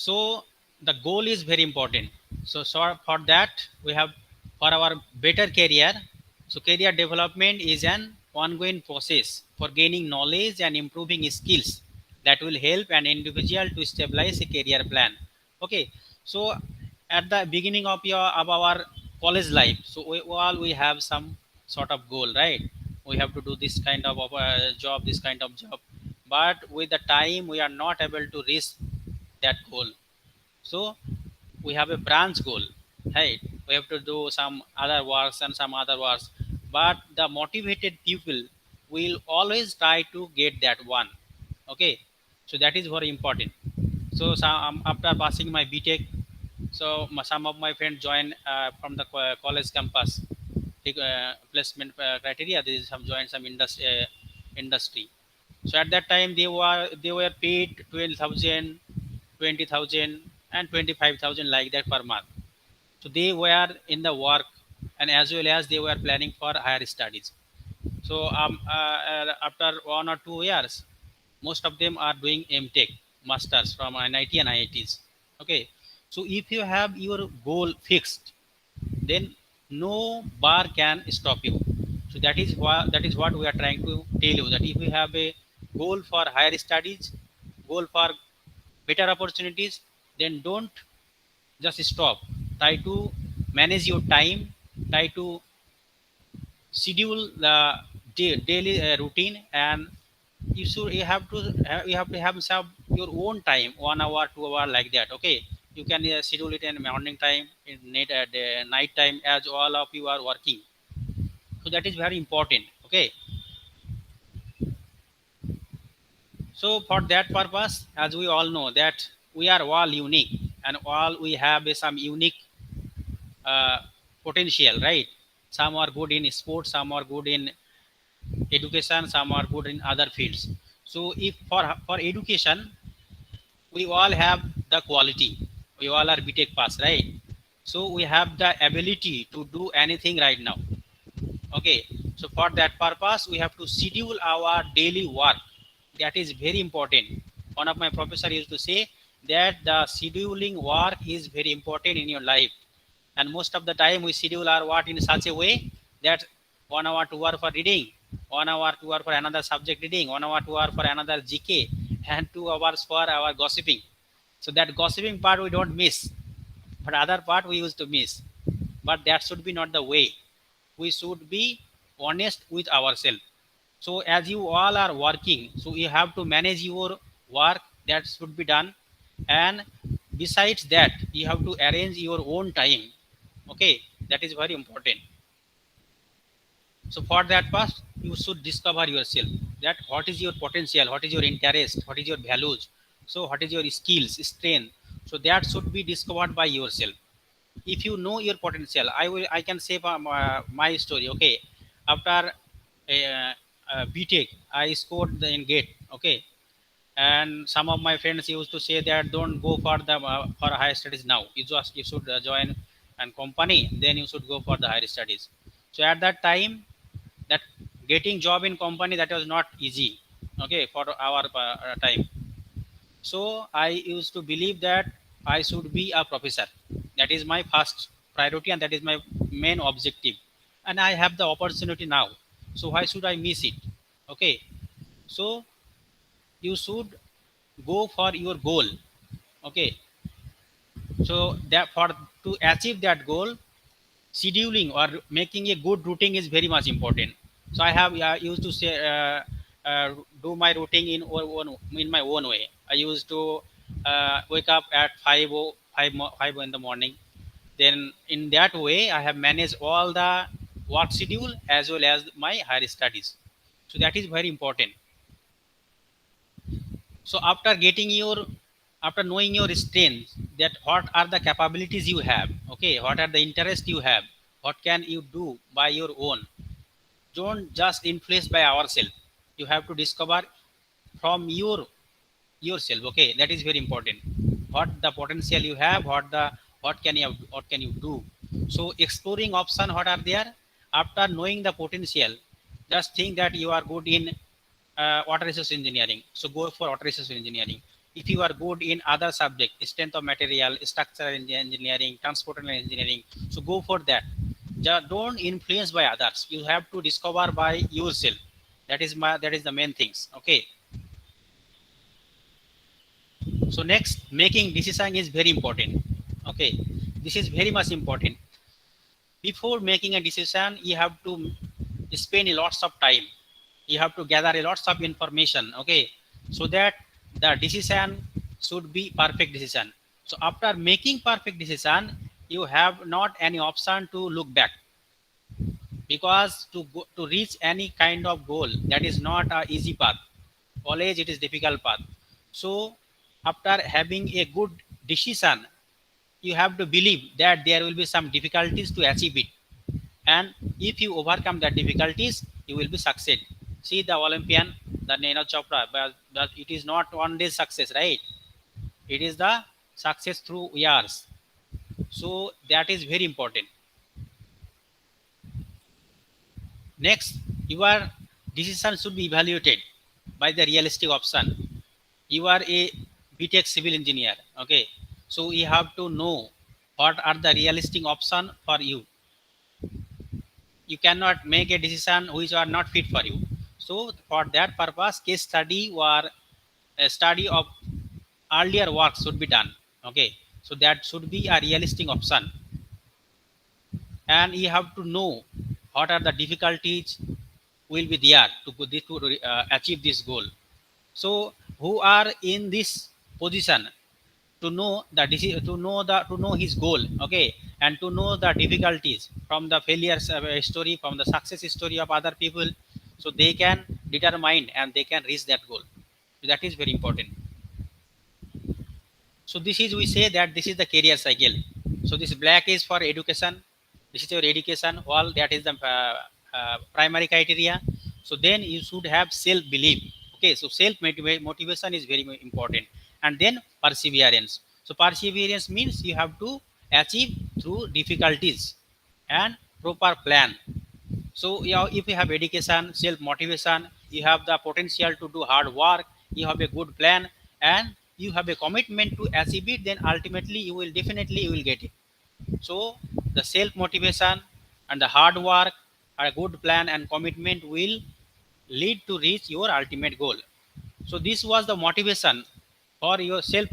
So the goal is very important. So for that we have, for our better career, so career development is an ongoing process for gaining knowledge and improving skills that will help an individual to stabilize a career plan. Okay, so at the beginning of our college life, so we have some sort of goal, right? We have to do this kind of job, this kind of job, but with the time we are not able to reach that goal. So we have a branch goal, right? We have to do some other works and some other works, but the motivated people will always try to get that one. Okay, so that is very important. So after passing my btech, so some of my friends join from the college campus, take placement criteria, they have joined some industry. So at that time they were paid 12,000, 20,000, and 25,000 like that per month. So they were in the work, and as well as they were planning for higher studies. So after 1 or 2 years, most of them are doing MTech masters from NIT and IITs. Okay, so if you have your goal fixed, then no bar can stop you. So that is what we are trying to tell you, that if you have a goal for higher studies, goal for better opportunities, then don't just stop. Try to manage your time, try to schedule the daily routine, and you have to have some your own time, 1 hour 2 hour like that. Okay, you can schedule it in morning time, in night time, as all of you are working. So that is very important. Okay, so for that purpose, as we all know that we are all unique, and all we have is some unique uh, potential, right? Some are good in sports, some are good in education, some are good in other fields. So if for education, we all have the quality, we all are btech pass, right? So we have the ability to do anything right now. Okay, so for that purpose we have to schedule our daily work. That is very important. One of my professor used to say that the scheduling work is very important in your life. And most of the time we schedule our work in such a way that 1 hour 2 hour for reading, 1 hour 2 hour for another subject reading, 1 hour 2 hour for another gk, and 2 hours for our gossiping. So that gossiping part we don't miss, but other part we used to miss. But that should be not the way. We should be honest with ourselves. So as you all are working, so you have to manage your work, that should be done. And besides that, you have to arrange your own time. Okay, that is very important. So for that first you should discover yourself, that what is your potential, what is your interest, what is your values, so what is your skills, strength. So that should be discovered by yourself. If you know your potential, I can say my story. Okay, after btech I scored in gate. Okay, and some of my friends used to say that don't go for the for higher studies now, you should join and company, then you should go for the higher studies. So at that time, that getting job in company, that was not easy. Okay, for our time. So I used to believe that I should be a professor. That is my first priority, and that is my main objective. And I have the opportunity now, so why should I miss it? Okay, so you should go for your goal. Okay, so that for to achieve that goal, scheduling or making a good routine is very much important. So I have used to say do my routine in my own way. I used to wake up at 5 in the morning. Then in that way I have managed all the work schedule as well as my higher studies. So that is very important. So after knowing your strengths, that what are the capabilities you have, okay, what are the interests you have, what can you do by your own. Don't just influence by ourselves. You have to discover from yourself. Okay, that is very important. What the potential you have, what can you do. So exploring option what are there. After knowing the potential, just think that you are good in water resource engineering, so go for water resource engineering. if you are good in other subject, strength of material, structural engineering, transportation engineering, so go for that. Don't influence by others, you have to discover by yourself. That is the main things. Okay, so next, making decision is very important. Okay, this is very much important. Before making a decision, you have to spend a lots of time, you have to gather a lots of information. Okay, so that the decision should be perfect decision. So after making perfect decision, you have not any option to look back, because to reach any kind of goal, that is not a easy path, always it is difficult path. So after having a good decision, you have to believe that there will be some difficulties to achieve it, and if you overcome the difficulties, you will be succeed. See the Olympian, the Neeraj Chopra, but it is not one day success, right? It is the success through years. So that is very important. Next, your decision should be evaluated by the realistic option. You are a BTech civil engineer. Okay, so you have to know what are the realistic option for you. You cannot make a decision which are not fit for you. So for that purpose, case study or a study of earlier work should be done. Okay, so that should be a realistic option, and you have to know what are the difficulties will be there to achieve this goal. So who are in this position to know to know his goal. Okay, and to know the difficulties from the failures story, from the success story of other people, so they can determine and they can reach that goal. That is very important. So this is, we say that this is the career cycle. So this black is for education, this is your education all, that is the primary criteria. So then you should have self belief. Okay, so self motivation is very important. And then perseverance. So perseverance means you have to achieve through difficulties and proper plan. So if you have education, self motivation, you have the potential to do hard work, you have a good plan, and you have a commitment to achieve it, then ultimately you will definitely you will get it. So the self motivation and the hard work, a good plan and commitment will lead to reach your ultimate goal. So this was the motivation for your self